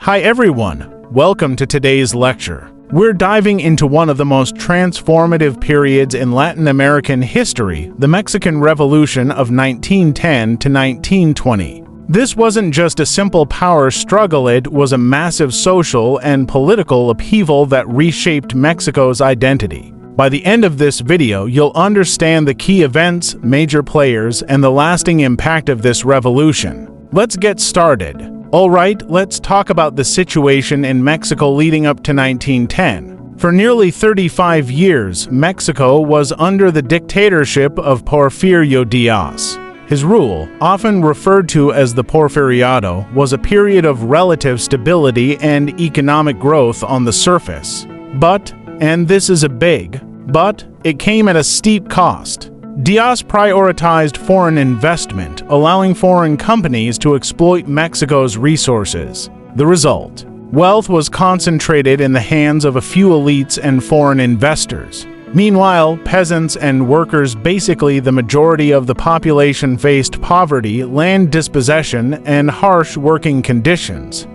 Hi everyone, welcome to today's lecture. We're diving into one of the most transformative periods in Latin American history, the Mexican Revolution of 1910 to 1920. This wasn't just a simple power struggle, it was a massive social and political upheaval that reshaped Mexico's identity. By the end of this video, you'll understand the key events, major players, and the lasting impact of this revolution. Let's get started. Alright, let's talk about the situation in Mexico leading up to 1910. For nearly 35 years, Mexico was under the dictatorship of Porfirio Díaz. His rule, often referred to as the Porfiriato, was a period of relative stability and economic growth on the surface. But, and this is a big but, it came at a steep cost. Díaz prioritized foreign investment, allowing foreign companies to exploit Mexico's resources. The result: wealth was concentrated in the hands of a few elites and foreign investors. Meanwhile, peasants and workers, basically the majority of the population, faced poverty, land dispossession, and harsh working conditions.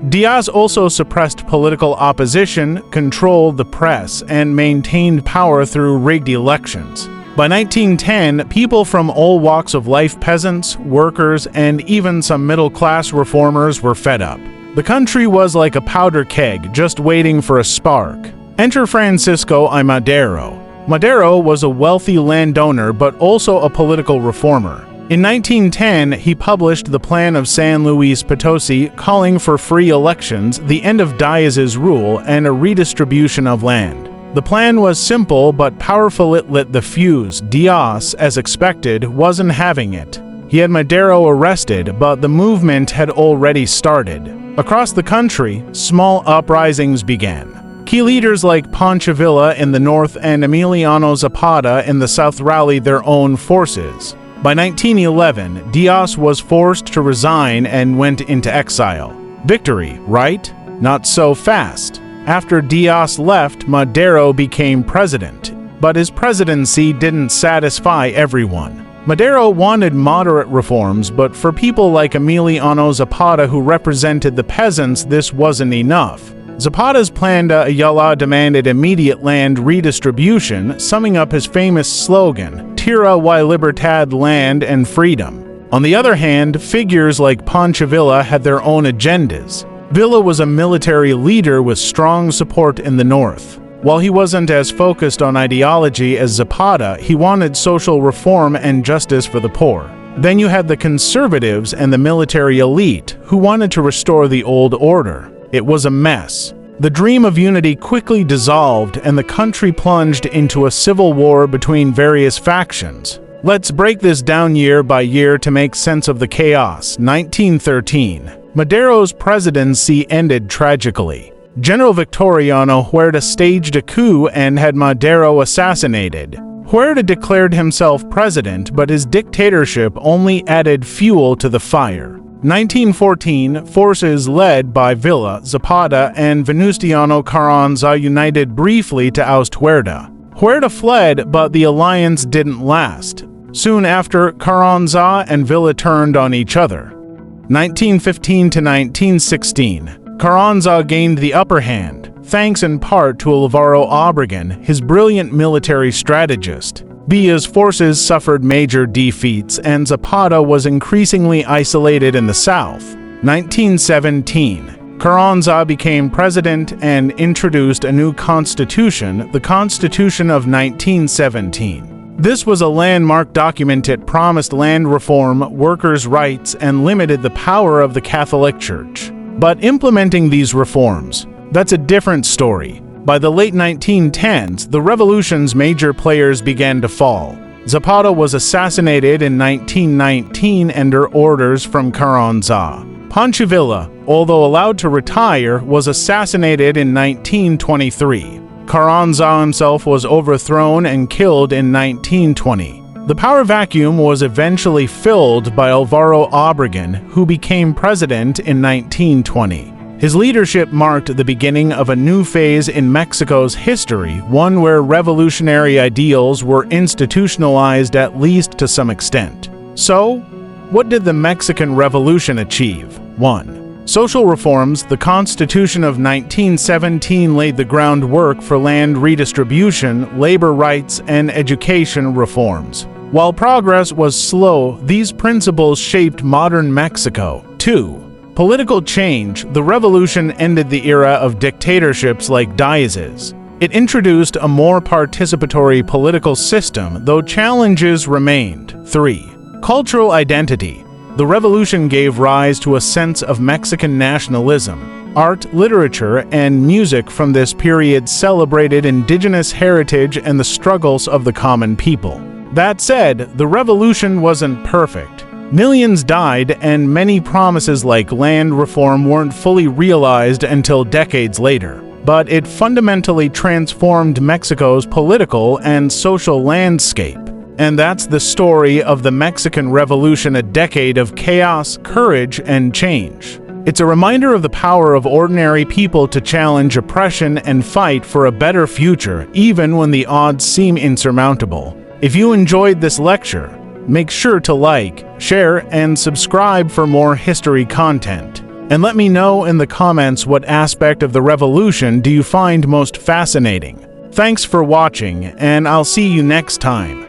Díaz also suppressed political opposition, controlled the press, and maintained power through rigged elections. By 1910, people from all walks of life, peasants, workers, and even some middle-class reformers were fed up. The country was like a powder keg, just waiting for a spark. Enter Francisco I. Madero. Madero was a wealthy landowner but also a political reformer. In 1910, he published the Plan of San Luis Potosi, calling for free elections, the end of Díaz's rule, and a redistribution of land. The plan was simple but powerful. It lit the fuse. Díaz, as expected, wasn't having it. He had Madero arrested, but the movement had already started. Across the country, small uprisings began. Key leaders like Pancho Villa in the north and Emiliano Zapata in the south rallied their own forces. By 1911, Díaz was forced to resign and went into exile. Victory, right? Not so fast. After Díaz left, Madero became president, but his presidency didn't satisfy everyone. Madero wanted moderate reforms, but for people like Emiliano Zapata, who represented the peasants, this wasn't enough. Zapata's plan to Ayala demanded immediate land redistribution, summing up his famous slogan, Tierra y Libertad, land and freedom. On the other hand, figures like Pancho Villa had their own agendas. Villa was a military leader with strong support in the north. While he wasn't as focused on ideology as Zapata, he wanted social reform and justice for the poor. Then you had the conservatives and the military elite, who wanted to restore the old order. It was a mess. The dream of unity quickly dissolved, and the country plunged into a civil war between various factions. Let's break this down year by year to make sense of the chaos. 1913. Madero's presidency ended tragically. General Victoriano Huerta staged a coup and had Madero assassinated. Huerta declared himself president, but his dictatorship only added fuel to the fire. 1914, forces led by Villa, Zapata, and Venustiano Carranza united briefly to oust Huerta. Huerta fled, but the alliance didn't last. Soon after, Carranza and Villa turned on each other. 1915 to 1916, Carranza gained the upper hand, thanks in part to Álvaro Obregón, his brilliant military strategist. Villa's forces suffered major defeats, and Zapata was increasingly isolated in the south. 1917, Carranza became president and introduced a new constitution, the Constitution of 1917. This was a landmark document. It promised land reform, workers' rights, and limited the power of the Catholic Church. But implementing these reforms, that's a different story. By the late 1910s, the revolution's major players began to fall. Zapata was assassinated in 1919 under orders from Carranza. Pancho Villa, although allowed to retire, was assassinated in 1923. Carranza himself was overthrown and killed in 1920. The power vacuum was eventually filled by Álvaro Obregón, who became president in 1920. His leadership marked the beginning of a new phase in Mexico's history, one where revolutionary ideals were institutionalized, at least to some extent. So, what did the Mexican Revolution achieve? 1. Social reforms. The Constitution of 1917 laid the groundwork for land redistribution, labor rights, and education reforms. While progress was slow, these principles shaped modern Mexico. 2. Political change. The revolution ended the era of dictatorships like Díaz's. It introduced a more participatory political system, though challenges remained. 3. Cultural identity. The revolution gave rise to a sense of Mexican nationalism. Art, literature, and music from this period celebrated indigenous heritage and the struggles of the common people. That said, the revolution wasn't perfect. Millions died, and many promises like land reform weren't fully realized until decades later. But it fundamentally transformed Mexico's political and social landscape. And that's the story of the Mexican Revolution, a decade of chaos, courage, and change. It's a reminder of the power of ordinary people to challenge oppression and fight for a better future, even when the odds seem insurmountable. If you enjoyed this lecture, make sure to like, share, and subscribe for more history content. And let me know in the comments what aspect of the revolution do you find most fascinating. Thanks for watching, and I'll see you next time.